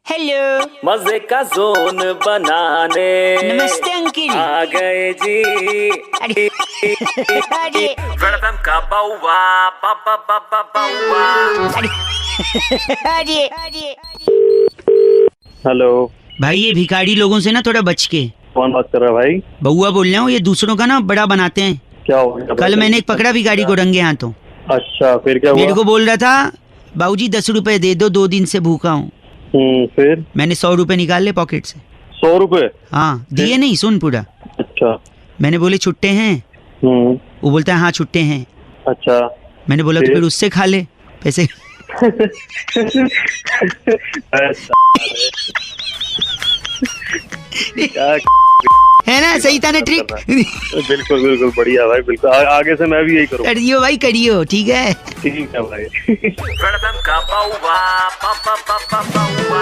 Hello, मजे का zone बनाने नमस्ते अंकिल। आ गए जी। अरे अरे वेलकम का बाउवा बाबा बाबा बाउवा। अरे अरे हेलो भाई, ये भिखारी लोगों से ना थोड़ा बच के। कौन बात कर रहा है भाई? बउआ बोल रहा हूँ, ये दूसरों का ना बड़ा बनाते हैं। क्या हो गया? कल मैंने एक पकड़ा भिखारी को रंगे हाथों। अच्छा, फिर क्या मेरे हुआ? को बोल रहा था बाबूजी 10 रुपए दे दो, 2 दिन से भूखा हूँ। फिर मैंने 100 रुपए निकाल ले पॉकेट से। 100 रुपए? हाँ, दिए नहीं, सुन पूरा। अच्छा। मैंने बोले छुट्टे हैं? वो बोलता है हाँ छुट्टे हैं। अच्छा। मैंने बोला तो फिर उससे खा ले पैसे। क्या है ना, सही था ना ट्रिक? बिल्कुल बिल्कुल बढ़िया भाई, बिल्कुल आगे से मैं भी यही करूँगा। करियो भाई करियो, ठीक है। ठीक है भाई। वेलकम का बाउवा बाबा बाबा Bauwa.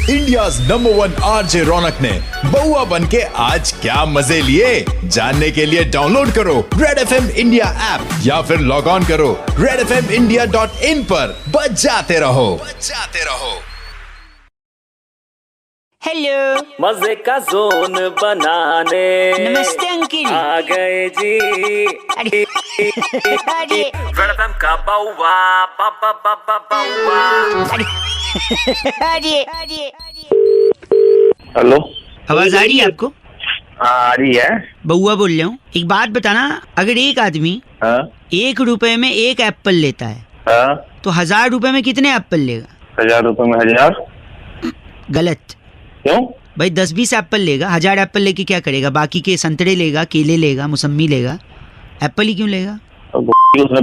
India's number 1 RJ Raunak ने बउआ बनके आज क्या मजे लिए, जानने के लिए डाउनलोड करो रेड FM इंडिया ऐप या फिर लॉग ऑन करो redfmindia.in पर। बजाते रहो। हेलो, मजे का जोन बनाने नमस्ते अंकिल। आ गए जी। अरे अरे वेलकम का बाउवा बाबा बाबा बाउवा। अरे अरे हेलो, आवाज आ रही है आपको? आ रही है। बउआ बोल रहा हूँ, एक बात बताना, अगर एक आदमी हाँ 1 रुपए में 1 एप्पल लेता है हाँ, तो 1000 रुपए में कितने एप्पल लेगा? 1000 रुपए में 1000? गलत क्यों? भाई, 10-20 एप्पल लेगा। 1000 एप्पल लेके क्या करेगा? बाकी के संतरे लेगा, केले लेगा, मौसम्मी लेगा, एप्पल ही क्यों लेगा? उसने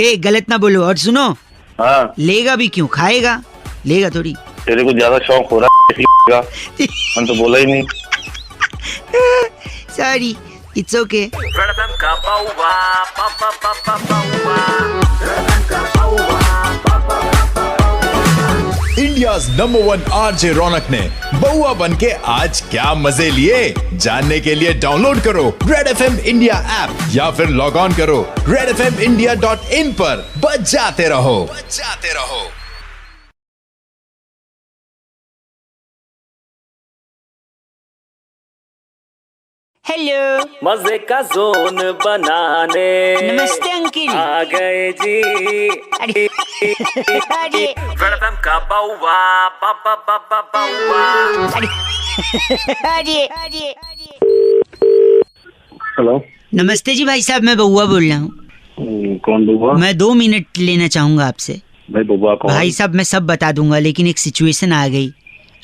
ए गलत ना बोलो। और सुनो, हाँ, लेगा भी क्यों? खाएगा, लेगा थोड़ी। तेरे को ज्यादा शौक हो रहा है। मैंने तो बोला ही नहीं। Sorry, it's okay. वेलकम का बाउवा बाबा बाबा Bauwa. India's number 1 RJ Raunak ने बउआ बनके आज क्या मजे लिए, जानने के लिए डाउनलोड करो रेड FM इंडिया ऐप या फिर लॉग ऑन करो redfmindia.in पर। बजाते रहो। हेलो, मजे का जोन बनाने नमस्ते अंकिल। आ गए जी। अरे अरे वेलकम का बाउवा बाबा बाबा बाउवा। अरे अरे हेलो, नमस्ते जी भाई साहब, मैं बउआ बोल रहा हूँ। कौन बुआ? मैं 2 मिनट लेना चाहूंगा आपसे। भाई बुआ कौन? भाई साहब, मैं सब बता दूंगा, लेकिन एक सिचुएशन आ गई।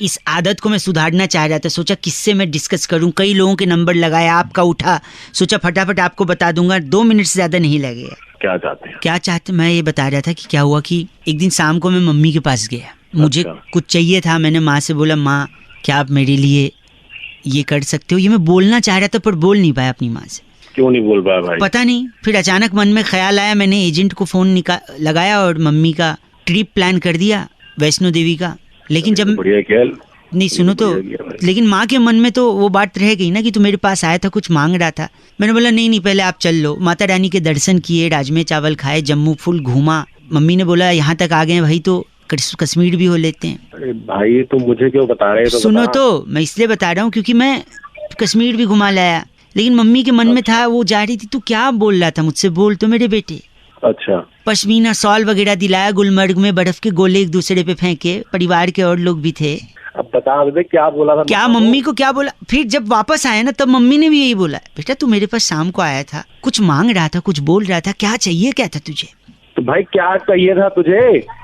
इस आदत को मैं सुधारना चाह रहा था, सोचा किससे मैं डिस्कस करूं। कई लोगों के नंबर लगाया, आपका उठा, सोचा फटाफट आपको बता दूंगा, 2 मिनट से ज्यादा नहीं लगेगा। क्या चाहते हैं? क्या चाहते? मैं ये बता रहा था कि क्या हुआ कि एक दिन शाम को मैं मम्मी के पास गया। मुझे कुछ चाहिए था। मैंने माँ से बोला, माँ क्या आप मेरे लिए ये कर सकते हो? ये मैं बोलना चाह रहा था पर बोल नहीं पाया अपनी माँ से। क्यों नहीं बोल पाया भाई? पता नहीं, फिर अचानक मन में ख्याल आया, मैंने एजेंट को फोन लगाया और मम्मी का ट्रिप प्लान कर दिया वैष्णो देवी का। लेकिन जब बढ़िया क्या? नहीं सुनो तो, लेकिन माँ के मन में तो वो बात रह गई ना कि तू मेरे पास आया था, कुछ मांग रहा था। मैंने बोला नहीं पहले आप चल लो। माता रानी के दर्शन किए, राजमे चावल खाए, जम्मू फुल घूमा। मम्मी ने बोला यहाँ तक आ गए भाई तो कश्मीर भी हो लेते हैं। अरे भाई तुम मुझे क्यों बता रहे हो? सुनो तो, मैं इसलिए बता रहा हूँ क्योंकि मैं कश्मीर भी घुमा लाया, लेकिन मम्मी के मन में था, वो जा रही थी। तू क्या बोल रहा था मुझसे? बोल तो मेरे बेटे। अच्छा, पश्मीना शॉल वगैरह दिलाया, गुलमर्ग में बर्फ के गोले एक दूसरे पे फेंके, परिवार के और लोग भी थे। अब बता दे क्या बोला था? क्या मम्मी को क्या बोला? फिर जब वापस आए ना, तब मम्मी ने भी यही बोला, बेटा तू मेरे पास शाम को आया था, कुछ मांग रहा था, कुछ बोल रहा था, क्या चाहिए क्या था तुझे? तो भाई क्या चाहिए था तुझे?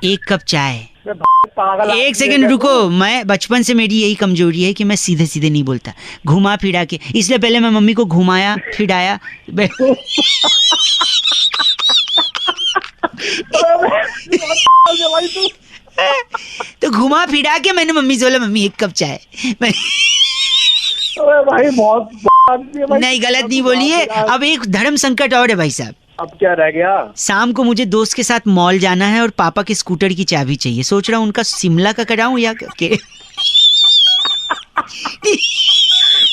1 कप चाय। पागल, 1 सेकंड रुको, मैं बचपन से मेरी यही कमजोरी है कि मैं सीधे सीधे नहीं बोलता, घुमा फिरा के। इसलिए पहले मैं मम्मी को घुमाया फिराया। तो घुमा फिरा के मैंने मम्मी से बोला, मम्मी 1 कप चाय। अरे भाई बहुत नहीं, गलत नहीं बोलिए। अब एक धर्म संकट और है भाई साहब। अब क्या रह गया? शाम को मुझे दोस्त के साथ मॉल जाना है और पापा के स्कूटर की चाबी चाहिए। सोच रहा हूँ उनका शिमला का कराऊं या के।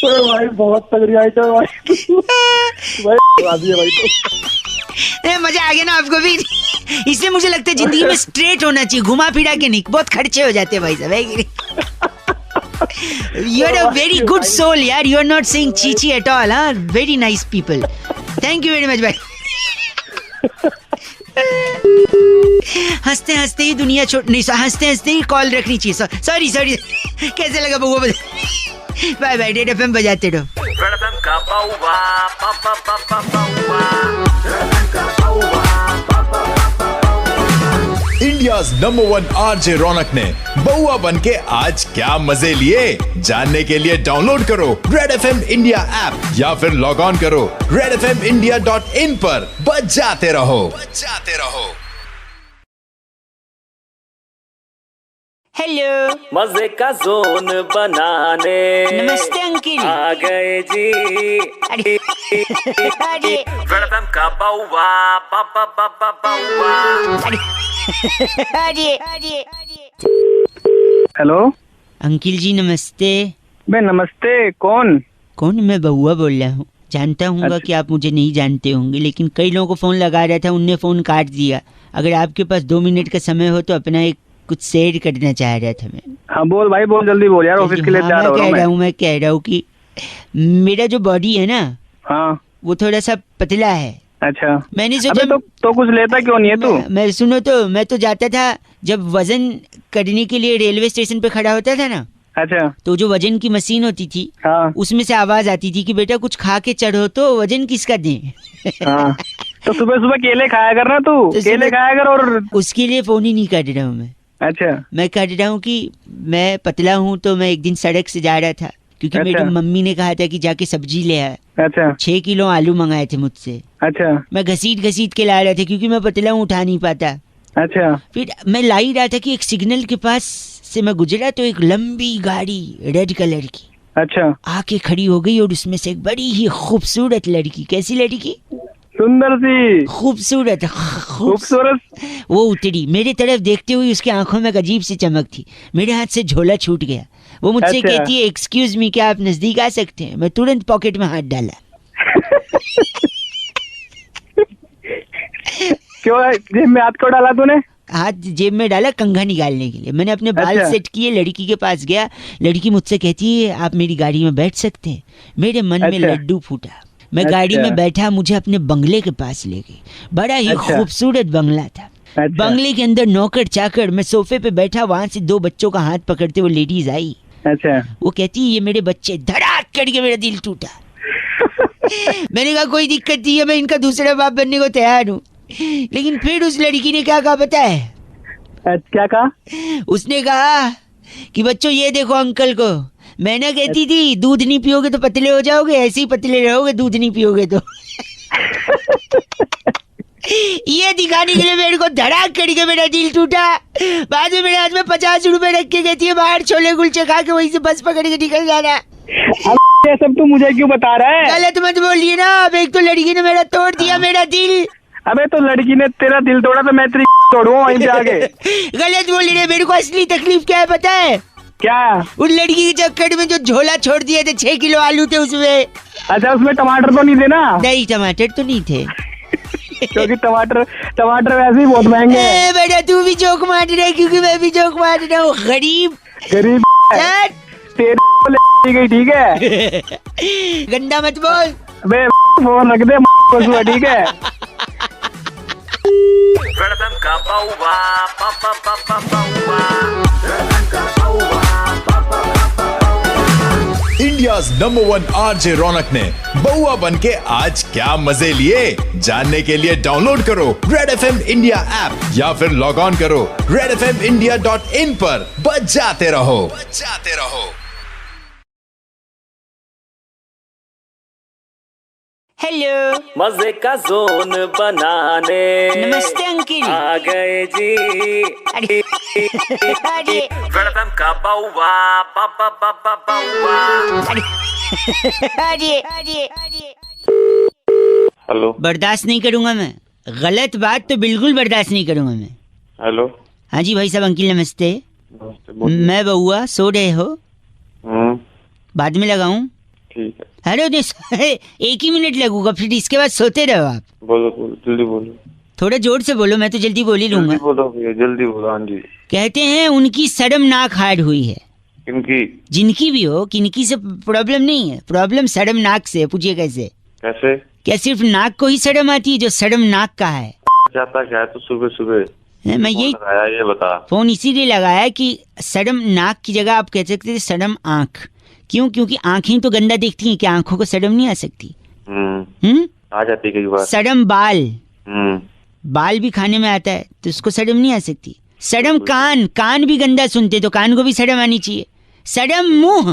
भाई बहुत तगड़ी आइटम भाई। भाई भाई तो मजा आ गया ना आपको भी? इससे मुझे लगता है जिंदगी में स्ट्रेट होना चाहिए, घुमा फिरा के नहीं। बहुत खर्चे हो जाते हैं भाई साहब, है कि नहीं? You are a very good soul यार, you are not saying Chichi at all, हाँ? Very nice people. Thank you very much भाई। हंसते हंसते ही दुनिया छोड़ नहीं, हंसते हंसते ही कॉल रखनी चाहिए। सॉरी कैसे लगा बउआ? बाय बाय, रेड एफएम बजाते रहो। रेड एफएम का बउआ इंडियाज नंबर 1 आरजे रौनक ने बउआ बन के आज क्या मजे लिए, जानने के लिए डाउनलोड करो रेड एफएम इंडिया ऐप या फिर लॉग ऑन करो redfmindia.in पर। बजाते रहो। हेलो, मजे का जोन बनाने नमस्ते अंकिल। आ गए जी। अरे रेड एफएम का बउआ अरे हेलो अंकिल जी नमस्ते। बे नमस्ते। कौन? मैं बउआ बोल रहा हूँ। जानता हूँ अच्छा। कि आप मुझे नहीं जानते होंगे, लेकिन कई लोगों को फोन लगा रहा था, उनने फोन काट दिया। अगर आपके पास 2 मिनट का समय हो तो अपना एक कुछ शेयर करना चाह रहा था मैं। हाँ बोल भाई, बोल जल्दी बोल यार, ऑफिस के लिए तैयार हो रहा हूँ मैं कह रहा हूँ कि मेरा जो बॉडी है ना, हाँ वो थोड़ा सा पतला है। अच्छा। मैंने अबे सोचा तो कुछ लेता क्यों नहीं है तू? मैं सुनो तो, मैं तो जाता था जब वजन करने के लिए रेलवे स्टेशन पे खड़ा होता था ना, अच्छा। तो जो वजन की मशीन होती थी, हाँ उसमें से आवाज आती थी कि बेटा कुछ खा के चढ़ो तो वजन किसका दें। हाँ। तो सुबह सुबह केले खाया कर ना तू, तो केले सुबह- खाया कर। और उसके लिए फोन ही नहीं कर रहा हूँ मैं। अच्छा मैं कह रहा हूँ कि मैं पतला हूँ, तो मैं एक दिन सड़क से जा रहा था, क्योंकि अच्छा। मेरी मम्मी ने कहा था कि जाके सब्जी ले आए। अच्छा 6 किलो आलू मंगाए थे मुझसे। अच्छा मैं घसीट के ला रहा था, क्योंकि मैं पतला हूँ, उठा नहीं पाता। अच्छा फिर मैं ला ही रहा था कि एक सिग्नल के पास से मैं गुजरा, तो एक लंबी गाड़ी रेड कलर की अच्छा। आके खड़ी हो गई, और उसमें से एक बड़ी ही खूबसूरत लड़की, कैसी लड़की? सुंदर सी, खूबसूरत खूबसूरत। वो उतरी मेरे तरफ देखते हुए, उसकी आंखों में एक अजीब सी चमक थी। मेरे हाथ से झोला छूट गया। वो मुझसे अच्छा। कहती है, एक्सक्यूज मी, क्या आप नजदीक आ सकते हैं? मैं तुरंत पॉकेट में हाथ डाला। क्यों जेब में हाथ क्यों डाला तूने? हाथ जेब में डाला कंघा निकालने के लिए। मैंने अपने बाल अच्छा। सेट किए, लड़की के पास गया। लड़की मुझसे कहती है, आप मेरी गाड़ी में बैठ सकते हैं? मेरे मन में अच्छा। लड्डू फूटा। मैं अच्छा। गाड़ी में बैठा, मुझे अपने बंगले के पास ले गई। बड़ा ही अच्छा। खूबसूरत बंगला था। अच्छा। बंगले के अंदर नौकर चाकर, मैं सोफे पे बैठा, वहां से 2 बच्चों का हाथ पकड़ते वो लेडीज आई। अच्छा वो कहती है, ये मेरे बच्चे। धड़ाक करके मेरा दिल टूटा। मैंने कहा कोई दिक्कत नहीं है, मैं इनका दूसरा बाप बनने को तैयार हूँ। लेकिन फिर उस लड़की ने क्या कहा पता है? क्या कहा? उसने कहा कि बच्चों ये देखो अंकल को, मैं ना कहती थी दूध नहीं पियोगे तो पतले हो जाओगे, ऐसे ही पतले रहोगे दूध नहीं पियोगे तो। ये दिखाने के लिए मेरे को धड़ाक करके मेरा दिल टूटा। बाद में मेरे हाथ में 50 रुपए रख के कहती है, बाहर छोले कुलचे खा के वहीं से बस पकड़ के निकल जाना। अब ये सब तू मुझे क्यों बता रहा है? गलत मत बोलिए ना। अब एक तो लड़की ने मेरा तोड़ दिया मेरा दिल। अबे तो लड़की ने तेरा दिल तोड़ा तो मैं तेरी तोड़ूंगा वहीं पे आगे। गलत बोल रहे। मेरे को असली तकलीफ क्या है पता है? क्या? उन लड़की के चक्कर में जो झोला छोड़ दिए थे, 6 किलो आलू थे उसमें। अच्छा उसमें टमाटर तो नहीं थे ना? नहीं, टमाटर तो नहीं थे। क्योंकि टमाटर वैसे ही बहुत महंगे हैं। बेटा तू भी जोक मार रहा है, क्योंकि मैं भी जोक मार रहा हूँ। गरीब गरीब चल। तेरी ले गई, ठीक है? गंदा मत बोल। अबे फोन रख दे, ठीक है? रेड एफएम का बउआ इंडियाज नंबर 1 आरजे रौनक ने बउआ बन के आज क्या मजे लिए, जानने के लिए डाउनलोड करो रेड एफएम इंडिया ऐप या फिर लॉग ऑन करो redfmindia.in पर। बजाते रहो। हेलो, मजे का जोन बनाने नमस्ते अंकिल। आ गए जी। अरे रेड एफएम का बउआ हेलो बर्दाश्त नहीं करूंगा मैं। गलत बात तो बिल्कुल बर्दाश्त नहीं करूंगा मैं। हेलो। हाँ जी भाई साहब, अंकिल नमस्ते। नमस्ते, बोलिए। मैं बउआ, सो रहे हो? बाद में लगाऊं? ठीक है। अरे एक ही मिनट लगूंगा, फिर इसके बाद सोते रहो आप। बोलो बोलो, जल्दी बोलो। थोड़ा जोर से बोलो, मैं तो जल्दी बोल ही लूंगा। जल्दी बोलो भैया, जल्दी बोलो। हाँ जी। कहते हैं उनकी शर्मनाक हार हुई है। किनकी? जिनकी भी हो, किनकी से प्रॉब्लम नहीं है, प्रॉब्लम शर्मनाक से है। पूछिए कैसे? कैसे? क्या सिर्फ नाक को ही शर्म आती है जो शर्मनाक का है? जाता क्या है तो सुबह सुबह मैं यही लगाया, ये बता। फोन इसीलिए लगाया कि शर्म नाक की जगह आप कह सकते थे शर्म आंख। क्यों? क्योंकि आंखें तो गंदा देखती हैं, क्या आंखों को शर्म नहीं आ सकती? आ जाती कई बार। शर्म बाल, बाल भी खाने में आता है तो उसको शर्म नहीं आ सकती। शर्म कान, कान भी गंदा सुनते तो कान को भी शर्म आनी चाहिए। शर्म मुंह,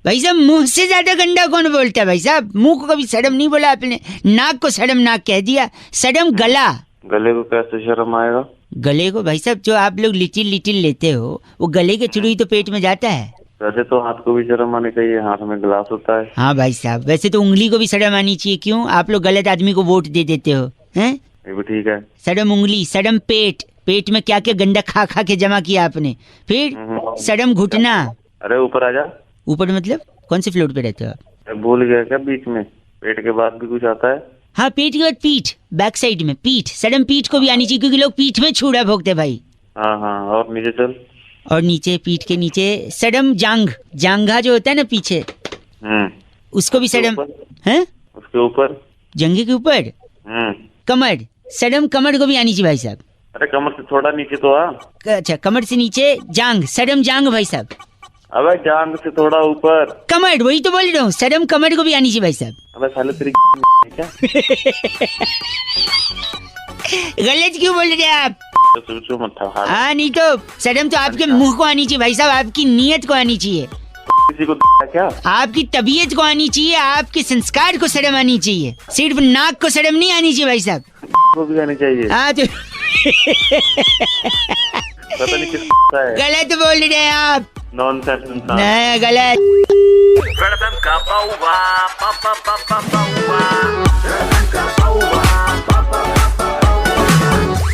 भाई साहब मुंह से ज्यादा गंदा कौन बोलता है भाई साहब? मुंह को कभी शर्म नहीं बोला आपने, नाक को शर्म नाक कह दिया। शर्म गला, गले को कैसे शर्म आएगा? गले को भाई साहब जो आप लोग लिटिल लिटिल लेते हो वो गले के थ्रू ही तो पेट में जाता है। वैसे तो हाथ को भी शर्म आनी चाहिए, हाथ में गिलास होता है। हाँ भाई साहब, वैसे तो उंगली को भी शर्म आनी चाहिए। क्यों? आप लोग गलत आदमी को वोट दे देते हो, हैं? ये भी ठीक है। शर्म उंगली, शर्म पेट, पेट में क्या क्या गंदा खा खा के जमा किया आपने। फिर शर्म घुटना। अरे ऊपर आ जा। ऊपर मतलब कौन से फ्लोर पे रहते हो आप? भूल गया क्या? बीच में पेट के बाद भी कुछ आता है? हाँ, पेट के बाद पीठ, बैक साइड में पीठ। शर्म पीठ को भी आनी चाहिए क्योंकि लोग पीठ में छुड़ा भोगते भाई। हाँ हाँ, और नीचे चल। और नीचे, पीठ के नीचे शर्म जांघ, जांघा जो होता है ना पीछे, उसको भी शर्म है। उसके ऊपर, जंघे के ऊपर कमर, शर्म कमर को भी आनी चाहिए भाई साहब। अरे कमर से थोड़ा नीचे तो आ। अच्छा, कमर से नीचे जांघ, शर्म जांघ भाई साहब। अबे जांघ से थोड़ा ऊपर कमर, वही तो बोल रहा हूँ, शर्म कमर को भी आनी चाहिए भाई साहब। अबे साले तेरी क्या? गलत क्यों बोल रहे हैं आप? सोचो मत था। हाँ, नहीं तो शर्म तो आपके मुंह को आनी चाहिए भाई साहब, आपकी नीयत को आनी चाहिए, किसी को क्या? आपकी तबीयत को आनी चाहिए, आपके संस्कार को शर्म आनी चाहिए। सिर्फ नाक को शर्म नहीं आनी चाहिए भाई साहब। को भी आनी चाहिए। हाँ तो पता नहीं किसका है। गलत बोल रहे हैं आप। नॉनसेंस इंसान। नहीं, गलत। वेलकम का बाउवा पापा पापा Bauwa.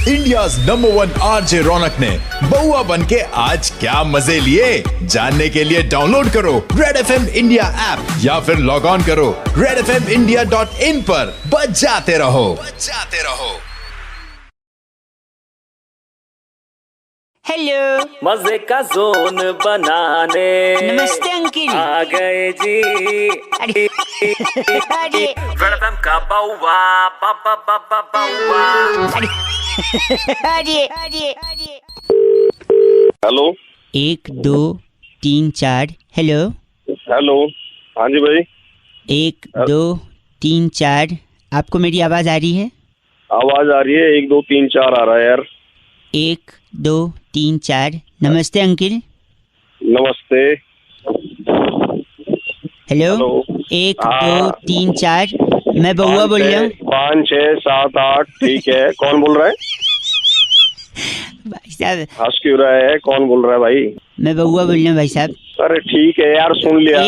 India's number 1 RJ Raunak ने बउआ बन के आज क्या मजे लिए? जानने के लिए डाउनलोड करो रेड FM इंडिया ऐप या फिर लॉग ऑन करो redfmindia.in पर। बजाते रहो, बजाते रहो। हेलो, मजे का जोन बनाने नमस्ते अंकिल। आ गए जी। अरे अरे वेलकम का बाउवा पापा पापा बाउवा। अरे अरे अरे। हेलो 1 2 3 4। Hello hello. हाँ जी भाई। 1 2 3 4। आपको मेरी आवाज आ रही है? आवाज आ रही है। 1 2 3 4 आ रहा है यार। 1 2 3 4। नमस्ते अंकिल। नमस्ते। हेलो 1 2 3 4। मैं बउआ बोल रहा हूँ। 5 6 7 8। ठीक है, कौन बोल रहा है? भाई साहब हंस क्यों रहा है? कौन बोल रहा है भाई? मैं बउआ बोल रहा हूँ भाई साहब। अरे ठीक है यार, सुन लिया।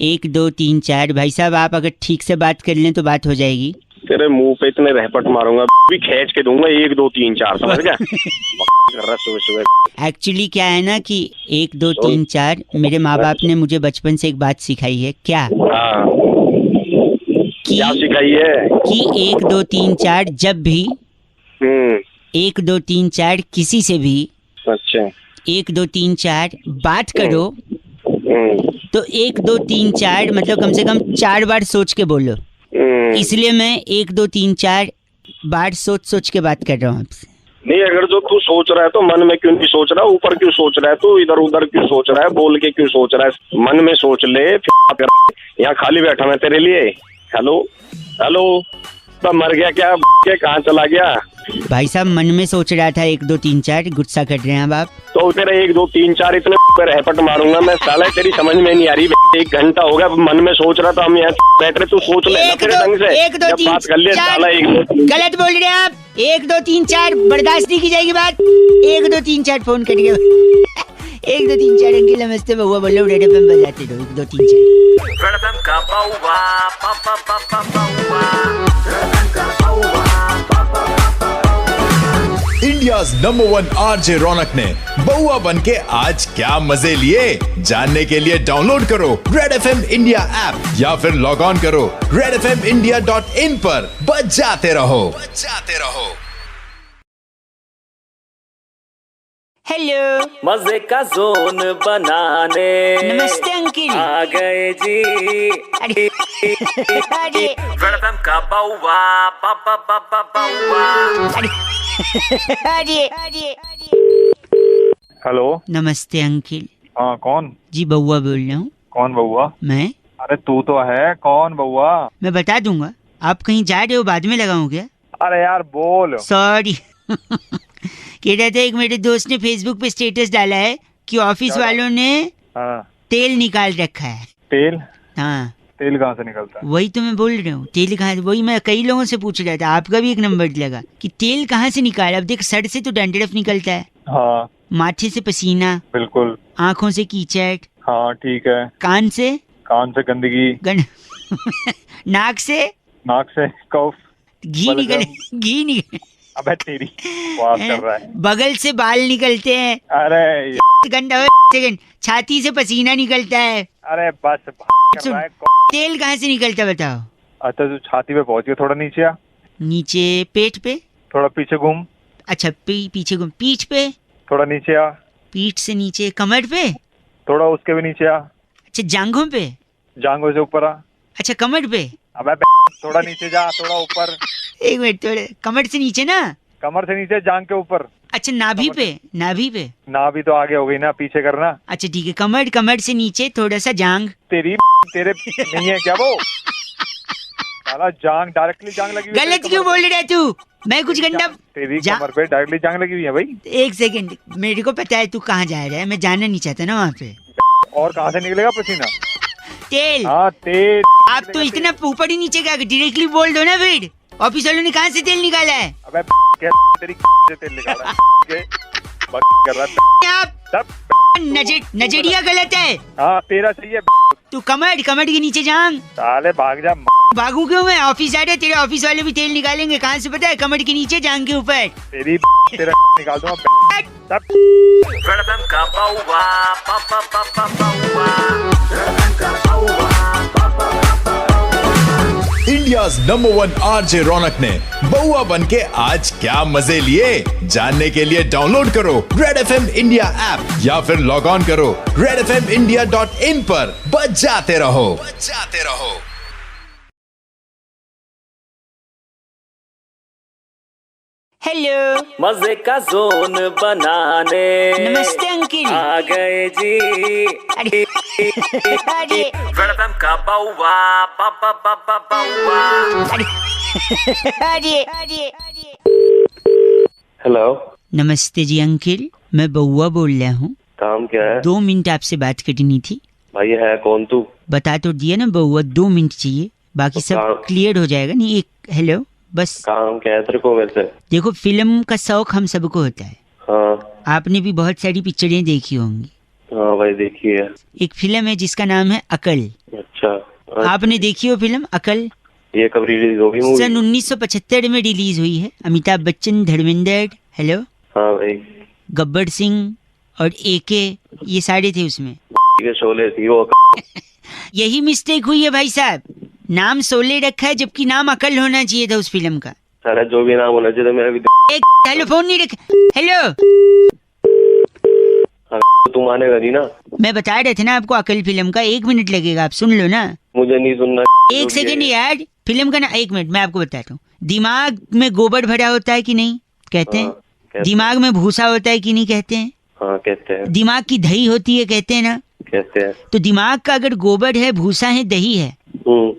1 2 3 4। भाई साहब आप अगर ठीक से बात कर लें तो बात हो जाएगी। तेरे मुंह पे इतने रहपट मारूंगा, भी खींच के दूंगा। 1 2 3 4, समझ गया? कर रहा सुबह सुबह। एक्चुअली क्या है ना कि 1 2 3 4 मेरे माँ बाप ने मुझे बचपन से एक बात सिखाई है। क्या? क्या सिखाई है? कि 1 2 3 4 जब भी 1 2 3 4 किसी से भी अच्छा 1 2 3 4 बात करो तो 1 2 3 4 मतलब कम से कम 4 बार सोच के बोलो। इसलिए मैं 1 2 3 4 बार सोच के बात कर रहा हूँ आपसे। नहीं, अगर जो तू सोच रहा है तो मन में क्यों नहीं सोच रहा? ऊपर क्यों सोच रहा है? तू इधर उधर क्यों सोच रहा है? बोल के क्यों सोच रहा है? मन में सोच ले। यहाँ खाली बैठा मैं तेरे लिए। Hello hello. तब मर गया क्या? के कहाँ चला गया? भाई साहब मन में सोच रहा था 1 2 3 4। गुस्सा कर रहे हैं अब आप? तो तेरे 1 2 3 4 इतने रहपट मारूंगा मैं। साला तेरी समझ में नहीं आ रही। 1 घंटा हो गया मन में सोच रहा था। हम यहाँ बैठ रहे, तू सोच ले तेरे ढंग से। 1 2 3 बात कर ले साला। 1 2 गलत बोल रहे हैं आप। 1 2 3 4 बर्दाश्त नहीं की जाएगी बात। 1 2 3 4 फोन करिए। 1 2 3 4 अंकिल नमस्ते बउआ बोल रहा हूँ रेड FM बजाते रहो। 1 2 3 4। वेलकम का बाउवा पापा पापा Bauwa. India's number 1 RJ Raunak ने बउआ बन के आज क्या मजे लिए, जानने के लिए डाउनलोड करो रेड FM इंडिया ऐप या फिर लॉग ऑन करो redfmindia.in पर। बजाते रहो। हेलो, मजे का जोन बनाने नमस्ते अंकिल। आ गए जी। अरे अरे रेड एफएम का बउआ बउआ। अरे अरे हेलो। नमस्ते अंकिल। हाँ कौन? जी बउआ बोल रहा हूँ। कौन बउआ? मैं अरे तू तो है, कौन बउआ? मैं बता दूंगा। आप कहीं जा रहे हो, बाद में लगाऊं क्या? अरे यार बोल। सॉरी। कह रहा था एक मेरे दोस्त ने फेसबुक पे स्टेटस डाला है कि ऑफिस वालों ने हाँ तेल निकाल रखा है। तेल? हाँ तेल कहाँ से निकलता है? वही तो मैं बोल रहा हूँ, तेल कहाँ से। वही मैं कई लोगों से पूछ रहा था, आपका भी एक नंबर लगा कि तेल कहाँ से निकाल। अब देख, सर से तो डंडरफ निकलता है, हाँ माथे से पसीना, बिल्कुल। आंखों से कीचड़, हाँ ठीक है। कान से गंदगी, नाक से नाक से कफ, घी निकले। अबे तेरी बात कर रहा है। बगल से बाल निकलते हैं। अरे गंदा सेकंड, छाती से पसीना निकलता है। अरे बस कर रहा है। तेल कहाँ से निकलता बताओ। अच्छा तू छाती पे पहुंच गया, थोड़ा नीचे आ, नीचे पेट पे। थोड़ा पीछे घूम, अच्छा पीछे घूम, पीठ पे। थोड़ा नीचे आ, पीठ से नीचे कमर पे। थोड़ा उसके भी नीचे आ, अच्छा जांघों पे। जांघों से ऊपर आ। अच्छा कमर पे। अबे थोड़ा नीचे जा, थोड़ा ऊपर। एक मिनट, थोड़े कमर से नीचे ना। कमर से नीचे, जांघ के ऊपर। अच्छा नाभि पे। नाभि पे ना भी तो आगे हो गई ना, पीछे करना। अच्छा ठीक है, कमर से नीचे थोड़ा सा जांघ। तेरे नहीं है क्या वो? साला जांघ, डायरेक्टली जांघ लगी हुई है। गलत क्यों बोल रहा है तू? मैं कुछ गंदा। तेरी कमर पे डायरेक्टली जांघ लगी हुई है भाई। एक सेकंड, मेरे को पता है तू कहाँ जा रहा है, मैं जाना नहीं चाहता ना वहाँ पे। और कहाँ से निकलेगा पसीना? तेल। हाँ तेल। आप तो इतना ऊपर ही नीचे क्या, डायरेक्टली बोल दो ना फिर। ऑफिस वालों ने कहाँ से तेल निकाला है? अबे तेरी से तेल निकाला है। कर रहा आप नजरिया गलत है। हाँ तेरा सही है। तू कमर के नीचे जांग। साले भाग जा। भागू क्यों? मैं ऑफिस जा रहे, तेरे ऑफिस वाले भी तेल निकालेंगे। कहाँ से पता है? कमर के नीचे, जांग के ऊपर। तेरा निकाल दूंगा। रेड एफएम का बउआ बउआ। इंडियाज नंबर 1 आरजे रौनक ने बउआ बन के आज क्या मजे लिए, जानने के लिए डाउनलोड करो रेड FM इंडिया ऐप या फिर लॉग ऑन करो redfmindia.in पर। बजाते रहो। हेलो, मजे का जोन बनाने नमस्ते अंकिल। आ गए जी। अरे अरे रेड एफएम का बउआ बउआ। अरे हेलो। नमस्ते जी अंकिल, मैं बउआ बोल रहा हूँ। काम क्या है? 2 मिनट आपसे बात करनी थी। भाई है कौन तू? बता तो दिया ना बउआ, 2 मिनट चाहिए, बाकी तो सब क्लियर हो जाएगा। नहीं एक हेलो बस। काम क्या है तेरे को मेरे से? देखो, फिल्म का शौक हम सबको होता है। हाँ आपने भी बहुत सारी पिक्चरें देखी होंगी। हाँ भाई देखी है। एक फिल्म है जिसका नाम है अकल। अच्छा आपने देखी हो फिल्म अकल? ये कब रिलीज होगी मूवी? सन 1975 में रिलीज हुई है। अमिताभ बच्चन, धर्मेंद्र, हेलो, हाँ भाई। गब्बर सिंह और एके, ये सारे थे उसमें। ये शोले थी वो। यही मिस्टेक हुई है भाई साहब, नाम शोले रखा है जबकि नाम अकल होना चाहिए था उस फिल्म का। सारा जो भी नाम होना चाहिए मेरा भी। एक हेलो फोन नहीं रखा। हेलो, तुम आनेगा नहीं ना? मैं बता रहा था ना आपको अकल फिल्म का। 1 मिनट लगेगा, आप सुन लो ना। मुझे नहीं सुनना। एक सेकंड यार, फिल्म का ना 1 मिनट मैं आपको बताता हूँ। दिमाग में गोबर भरा होता है कि नहीं, कहते हैं। कहते दिमाग में भूसा होता है कि नहीं, कहते हैं। हाँ कहते हैं। दिमाग की दही होती है, कहते हैं ना। कहते हैं। तो दिमाग का अगर गोबर है, भूसा है, दही है,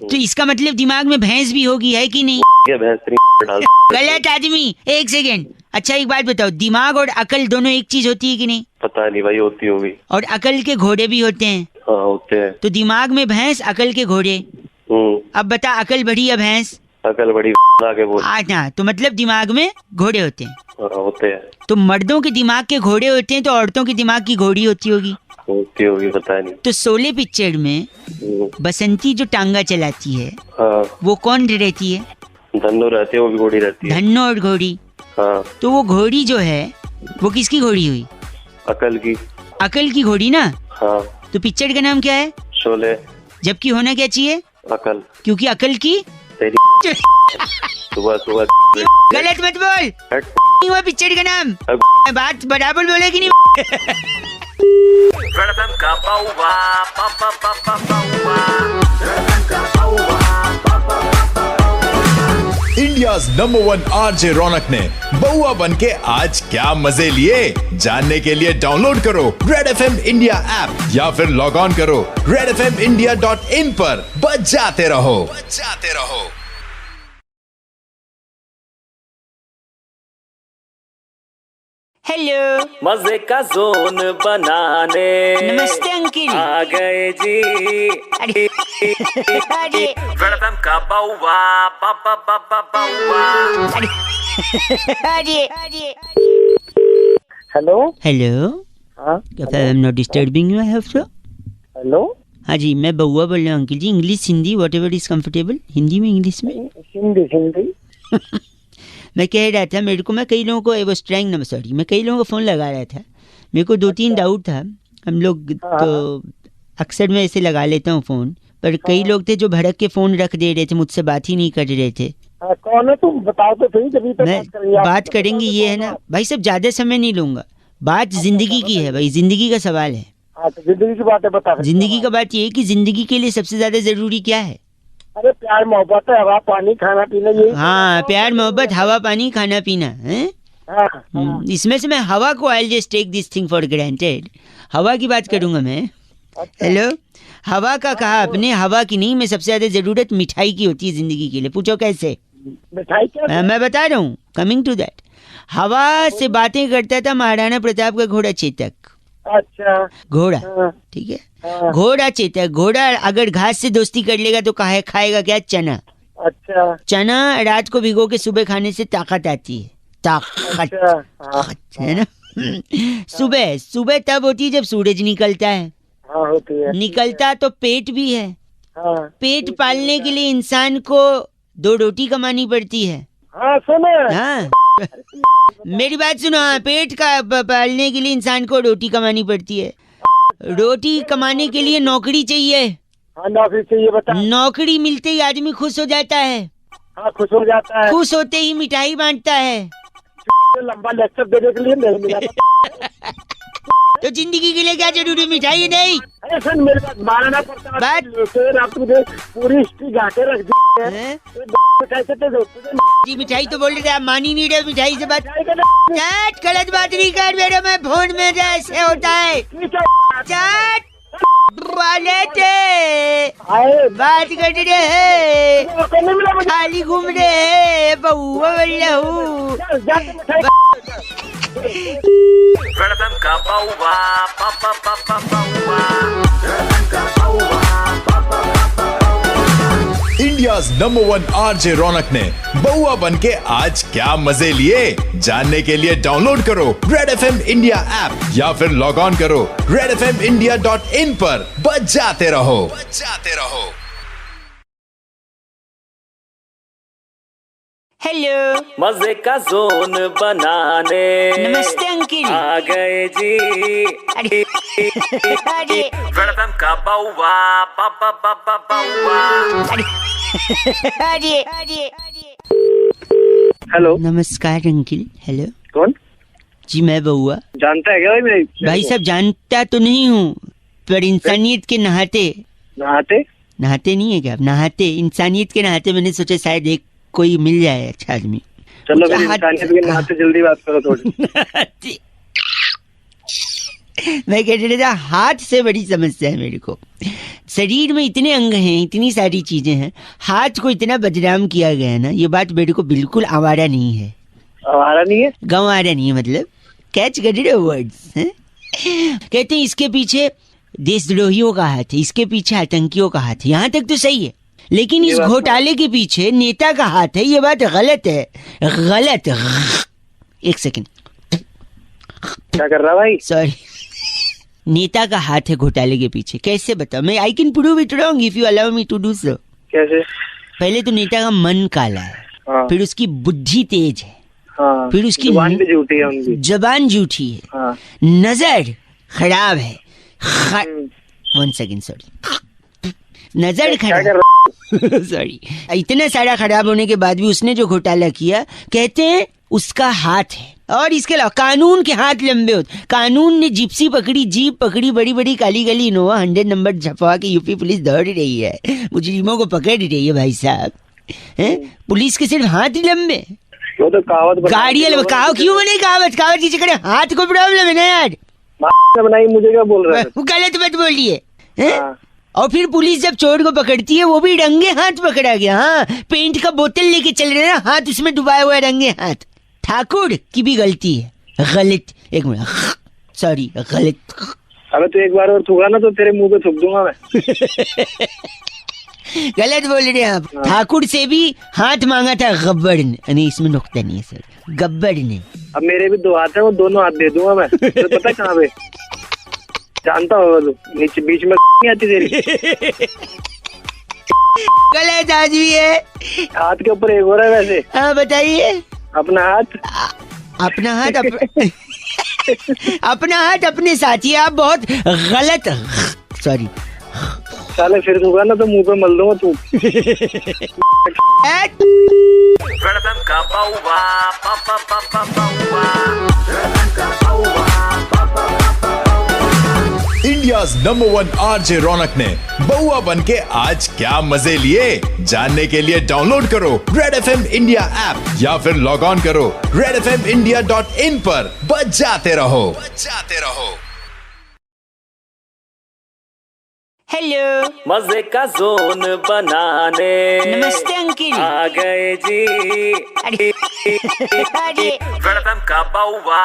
तो इसका मतलब दिमाग में भैंस भी होगी, है कि नहीं? ये भैंस डाल। गलत आदमी। 1 सेकंड। अच्छा एक बात बताओ, दिमाग और अकल दोनों एक चीज होती है कि नहीं? पता नहीं भाई, होती होगी। और अकल के घोड़े भी होते हैं। हाँ होते हैं। तो दिमाग में भैंस, अकल के घोड़े। अब बता, अकल बड़ी या भैंस? अकल बड़ी आगे बोल। हाँ, तो मतलब दिमाग में घोड़े होते हैं। हाँ होते हैं। तो मर्दों के दिमाग के घोड़े होते हैं, तो औरतों के दिमाग की घोड़ी होती होगी। होती होगी, पता नहीं। तो शोले पिक्चर में बसंती जो टांगा चलाती है, हाँ वो कौन रहती है? धन्नो रहती है, वो भी घोड़ी रहती है। धन्नो और घोड़ी। हाँ। तो वो घोड़ी जो है वो किसकी घोड़ी हुई? अकल की। अकल की घोड़ी ना। हाँ। तो पिक्चर का नाम क्या है? शोले। जबकि होना क्या चाहिए? अकल। क्योंकि अकल की तेरी सुबह सुबह गलत मत बोल। हट। नहीं हुआ पिक्चर का नाम। बात बराबर बोलेगी नहीं। रेड एफएम का बाउवा पा पा पा पा Bauwa. India's number 1 RJ Raunak ने बउआ बन के आज क्या मजे लिए, जानने के लिए डाउनलोड करो रेड एफएम इंडिया ऐप या फिर लॉग ऑन करो redfmindia.in पर। बजाते रहो। हेलो, मजे का जोन बनाने नमस्ते अंकिल। आ गए जी। अरे अरे रेड एफएम का बाउवा पा पा पा पा बाउवा। अरे अरे हेलो। हेलो, हाँ I am not disturbing you, I hope so. Hello. हाँ जी, मैं बउआ बोल रहा हूँ uncle ji. English Hindi whatever is comfortable. Hindi में इंग्लिश में हिंदी हिंदी। मैं कह रहा था मेरे को, मैं कई लोगों को वो स्ट्रैंग नंबर, सॉरी, मैं कई लोगों को फ़ोन लगा रहा था। मेरे को 2-3 डाउट था। हम लोग तो अक्सर मैं ऐसे लगा लेता हूँ फ़ोन, पर कई लोग थे जो भड़क के फ़ोन रख दे रहे थे, मुझसे बात ही नहीं कर रहे थे। कौन है तुम? बताओ तो सही, जब मैं बात करेंगे ये है ना भाई, सब ज़्यादा समय नहीं लूँगा। बात जिंदगी की है भाई, जिंदगी का सवाल है। जिंदगी की बात है, बता। जिंदगी का बात ये है कि जिंदगी के लिए सबसे ज़्यादा ज़रूरी क्या है? अरे प्यार मोहब्बत है, हवा पानी खाना पीना, ये। हाँ, प्यार मोहब्बत हवा पानी खाना पीना है। इसमें से मैं हवा को, I just take this thing for granted, हवा की बात करूंगा मैं। हेलो, हवा का कहा आपने, हवा की नहीं। मैं सबसे ज्यादा जरूरत मिठाई की होती है जिंदगी के लिए। पूछो कैसे? मिठाई क्या? मैं बता रहा हूँ, कमिंग टू दैट। हवा से बातें करता था महाराणा प्रताप का घोड़ा चेतक। अच्छा। घोड़ा, ठीक है, घोड़ा चेतक। घोड़ा अगर घास से दोस्ती कर लेगा तो खाएगा क्या? चना। अच्छा। चना रात को भिगो के सुबह खाने से ताकत आती है। ताकत है ना। सुबह सुबह तब होती है जब सूरज निकलता है। हाँ, होती है। निकलता तो पेट भी है। पेट पालने के लिए इंसान को 2 रोटी कमानी पड़ती है। हाँ, सुनो। हाँ, मेरी बात सुनो। हाँ, पेट का पालने के लिए इंसान को रोटी कमानी पड़ती है। रोटी कमाने के लिए नौकरी चाहिए। हाँ, नौकरी चाहिए, बता। नौकरी मिलते ही आदमी खुश हो जाता है। हाँ, खुश हो जाता है। खुश होते ही मिठाई बांटता है। लंबा लेक्चर देने के लिए नहीं मिला। तो जिंदगी के लिए क्या जरूरी? मिठाई नहीं। अरे सुन, मेरे पास मारना पड़ता बात- है। आप मुझे पूरी हिस्ट्री घाटे रख दी है। कैसे जी मिठाई तो बोल रहे थे, आप मान ही नहीं रहे। मिठाई से बात चैट, गलत बात नहीं कर मेरे में फोन में जैसे होता है। चैट वाले थे, बात कर रहे हैं, खाली घूम रहे हैं, बउआ बोल रहा हूँ। रेड एफएम का बाउवा पा पा पा पा Bauwa. India's number 1 RJ Raunak ने बउआ बन के आज क्या मजे लिए, जानने के लिए डाउनलोड करो रेड एफएम इंडिया ऐप या फिर लॉग ऑन करो redfmindia.in पर। बजाते रहो। हेलो, मजे का जोन बनाने नमस्ते अंकिल। आ गए जी। अरे अरे रेड एफएम का बाउवा पा पा पा पा बाउवा। अरे अरे हेलो। नमस्कार अंकिल। हेलो, कौन? जी मैं बउआ। जानता है क्या भाई? भाई साहब जानता तो नहीं हूँ, पर इंसानियत के नहाते नहाते नहीं है क्या आप? नहाते, इंसानियत के नहाते मैंने सोचा शायद एक कोई मिल जाए अच्छा आदमी। चलो फिर इंसानियत के नहाते जल्दी बात करो थोड़ी। मैं कह रहा था, हाथ से बड़ी समस्या है मेरे को। शरीर में इतने अंग हैं, इतनी सारी चीजें हैं, हाथ को इतना बदनाम किया गया है ना, ये बात मेरे को बिल्कुल आवारा नहीं है। आवारा नहीं है? गंवारा नहीं है, मतलब कैच कर रहे हो वर्ड्स हैं? कहते हैं इसके पीछे देशद्रोहियों का हाथ है, इसके पीछे आतंकियों का हाथ है। यहाँ तक तो सही है, लेकिन इस घोटाले के पीछे नेता का हाथ है, ये बात गलत है। गलत। एक सेकंड, क्या कर रहा भाई? सॉरी, नेता का हाथ है घोटाले के पीछे। कैसे बताओ मैं? I can prove it wrong if you allow me to do so. कैसे? पहले तो नेता का मन काला है, हाँ। फिर उसकी बुद्धि तेज है, हाँ, फिर उसकी जुबान भी झूठी है उनकी। जबान झूठी है, हाँ। नजर खराब है। 1 सेकेंड, सॉरी, नजर क्या कर खराब सॉरी। इतना सारा खराब होने के बाद भी उसने जो घोटाला किया, कहते हैं उसका हाथ है। और इसके अलावा कानून के हाथ लंबे होते। कानून ने जिप्सी पकड़ी, जीप पकड़ी, बड़ी बड़ी काली काली इनोवा 100 नंबर छपवा के यूपी पुलिस दौड़ रही है, मुजरिमों को पकड़ रही है भाई साहब। पुलिस के सिर्फ हाथ ही लंबे। वो तो कहावत गाड़ी कहावत क्यों बने? कहावत की जगह हाथ को प्रॉब्लम है ना यार। बनाई, मुझे क्या बोल रहा है? वो गलत मत बोलिए। हाँ। और फिर पुलिस जब चोर को पकड़ती है, वो भी रंगे हाथ पकड़ा गया। हाँ, पेंट का बोतल लेके चल रहे ना, हाथ उसमें डुबाया हुआ है, रंगे हाथ। ठाकुर की भी गलती है, गलत, एक मिनट, सॉरी, गलत। अबे तू एक बार और थूका ना तो तेरे मुंह पे थूक दूंगा मैं। गलत बोल रहे हैं आप। ठाकुर से भी हाथ मांगा था गब्बर ने, नहीं इसमें नुक्ता नहीं है सर, गब्बर ने। अब मेरे भी 2 हाथ है, वो दोनों हाथ दे दूंगा मैं। तो पता है कहाँ पे? जानता होगा तू, नीचे बीच में नहीं आती तेरी। गलत आदमी है। हाथ के ऊपर एक हो रहा है वैसे। हाँ बताइए। अपना हाथ, अपना हाथ अपना हाथ अपने साथ ही। आप बहुत गलत, सॉरी। साले फिर थूका ना तो मुंह पे मल दूंगा तू। वेलकम का Baua Baua. India's number 1 RJ Raunak ने बउआ बन के आज क्या मजे लिए, जानने के लिए डाउनलोड करो रेड FM इंडिया ऐप या फिर लॉग ऑन करो redfmindia.in पर। बजाते रहो। हेलो, मजे का जोन बनाने नमस्ते अंकिल। आ गए जी। अरे वेलकम का बाउवा।